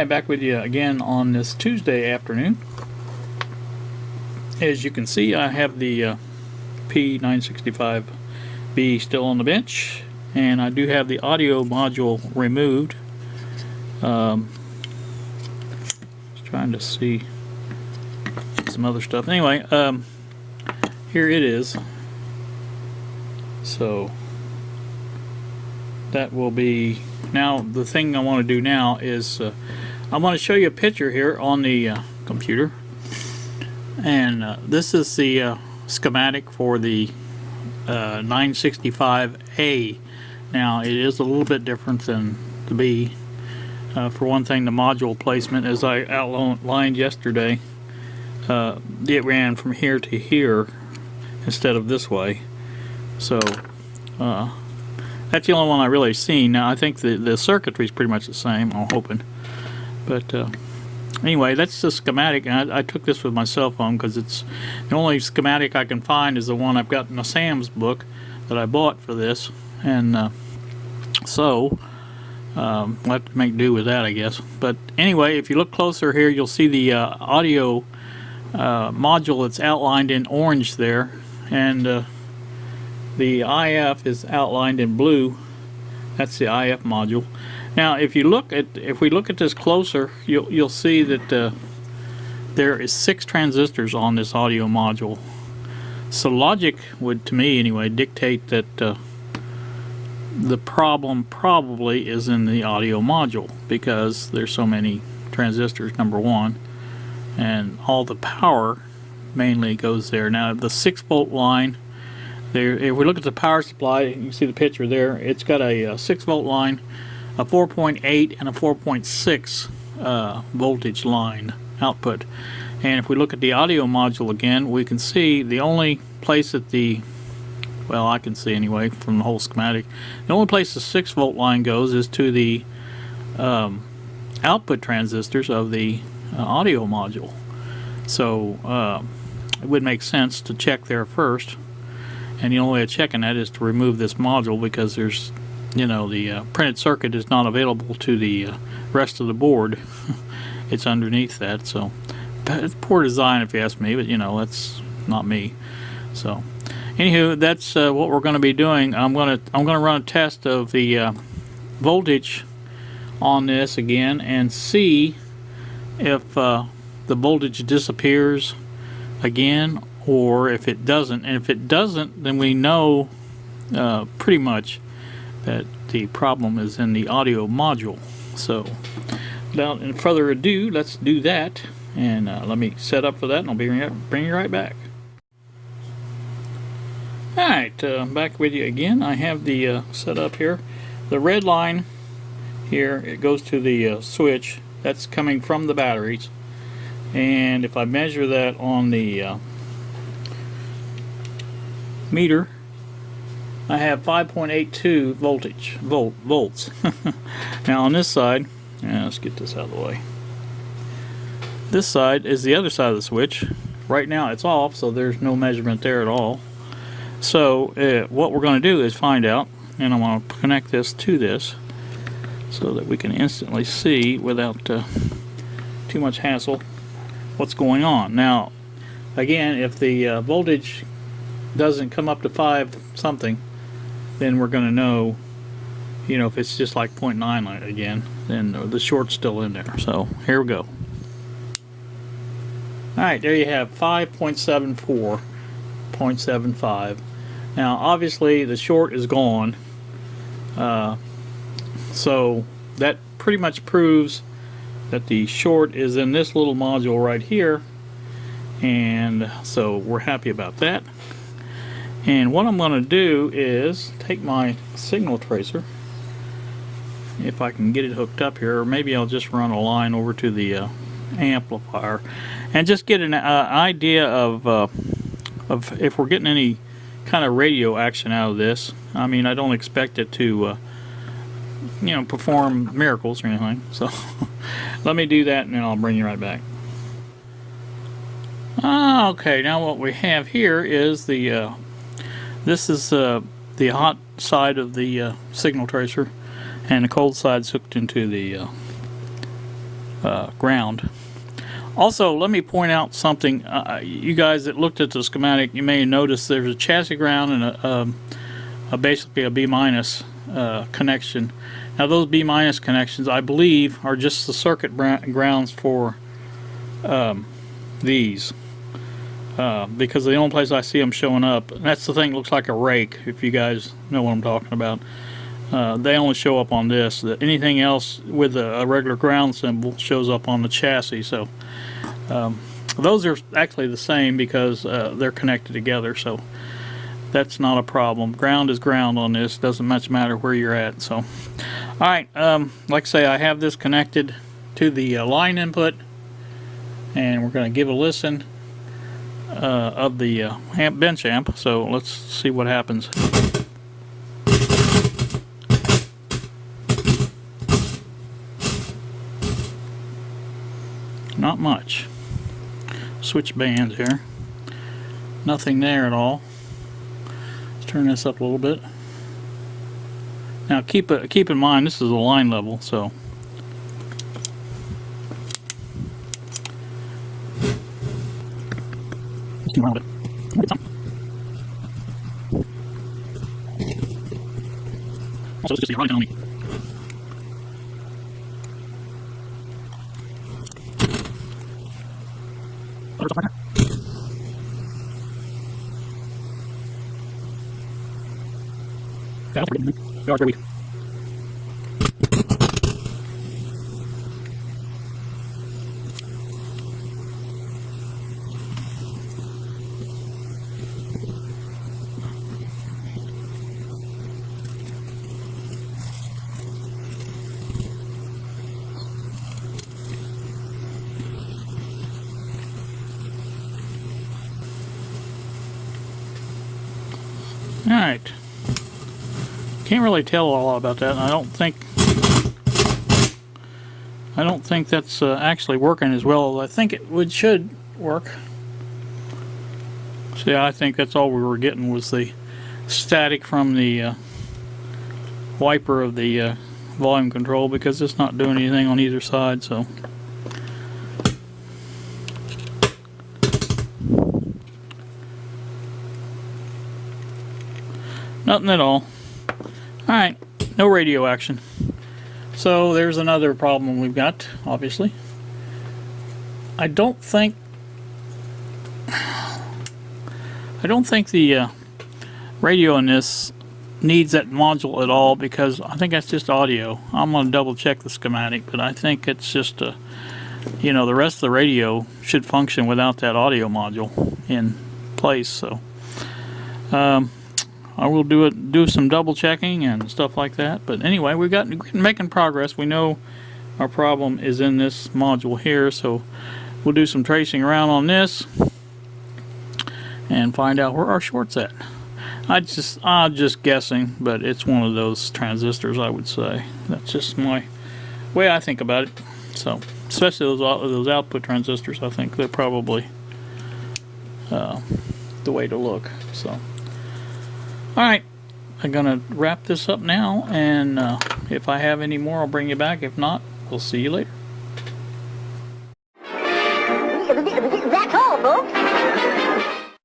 Hi, back with you again on this Tuesday afternoon. As you can see, I have the P-965B still on the bench, and I do have the audio module removed. Just trying to see some other stuff. Anyway, here it is. So that will be. Now the thing I want to do now is I want to show you a picture here on the computer, and this is the schematic for the 965A. Now it is a little bit different than the B. For one thing, the module placement, as I outlined yesterday, it ran from here to here instead of this way. So that's the only one I really seen. Now I think the circuitry is pretty much the same, I'm hoping. But anyway, that's the schematic, and I took this with my cell phone because it's the only schematic I can find is the one I've got in the Sam's book that I bought for this, and so I'll have to make do with that, I guess. But anyway, if you look closer here, you'll see the audio module that's outlined in orange there, and the IF is outlined in blue. That's the IF module. Now, if we look at this closer, you'll see that there is 6 transistors on this audio module. So logic would, to me anyway, dictate that the problem probably is in the audio module because there's so many transistors, number one, and all the power mainly goes there. Now, the 6-volt line. There, if we look at the power supply, you can see the picture there. It's got a 6-volt line, a 4.8 and a 4.6 voltage line output. And if we look at the audio module again, we can see the only place that well, I can see anyway from the whole schematic, the only place the 6-volt line goes is to the output transistors of the audio module. So it would make sense to check there first. And the only way of checking that is to remove this module because there's, the printed circuit is not available to the rest of the board. It's underneath that, so it's poor design if you ask me, but that's not me. So anywho, that's what we're going to be doing. I'm going to run a test of the voltage on this again and see if the voltage disappears again, or if it doesn't. And if it doesn't, then we know pretty much that the problem is in the audio module. So without any further ado, let's do that, and let me set up for that, and I'll bring you right back. Alright, back with you again. I have the set up here. The red line here, it goes to the switch that's coming from the batteries, and if I measure that on the meter, I have 5.82 volts. Now on this side, let's get this out of the way. This side is the other side of the switch. Right now it's off, so there's no measurement there at all. So what we're going to do is find out, and I want to connect this to this so that we can instantly see without too much hassle what's going on. Now again, if the voltage doesn't come up to 5 something, then we're going to know, if it's just like 0.9 again, then the short's still in there. So here we go. Alright, there you have 5.74, 0.75. Now obviously the short is gone, so that pretty much proves that the short is in this little module right here, and so we're happy about that. And what I'm going to do is take my signal tracer, if I can get it hooked up here, or maybe I'll just run a line over to the amplifier and just get an idea of if we're getting any kind of radio action out of this. I mean, I don't expect it to perform miracles or anything, so let me do that and then I'll bring you right back. Okay, now what we have here is this is the hot side of the signal tracer, and the cold side's hooked into the ground. Also, let me point out something. You guys that looked at the schematic, you may notice there's a chassis ground and basically a B- connection. Now those B- connections, I believe, are just the circuit grounds for these. Because the only place I see them showing up, and that's the thing that looks like a rake, if you guys know what I'm talking about. They only show up on this. Anything else with a regular ground symbol shows up on the chassis. So those are actually the same because they're connected together. So that's not a problem. Ground is ground on this. Doesn't much matter where you're at. So, all right. Like I say, I have this connected to the line input, and we're going to give a listen of the bench amp. So let's see what happens. Not much. Switch bands here. Nothing there at all. Let's turn this up a little bit. Now keep in mind this is a line level, so also it's just the only. Alright. Can't really tell a lot about that, and I don't think that's actually working as well as I think it should work. So yeah, I think that's all we were getting was the static from the wiper of the volume control, because it's not doing anything on either side. So nothing at all. Alright, no radio action. So there's another problem we've got, obviously. I don't think the radio in this needs that module at all, because I think that's just audio. I'm going to double check the schematic, but I think it's just the rest of the radio should function without that audio module in place. So I will do some double checking and stuff like that. But anyway, we're making progress. We know our problem is in this module here, so we'll do some tracing around on this and find out where our short's at. I'm just guessing, but it's one of those transistors, I would say. That's just my way I think about it. So, especially those output transistors, I think they're probably the way to look. So. Alright, I'm going to wrap this up now, and if I have any more, I'll bring you back. If not, we'll see you later. That's all, folks.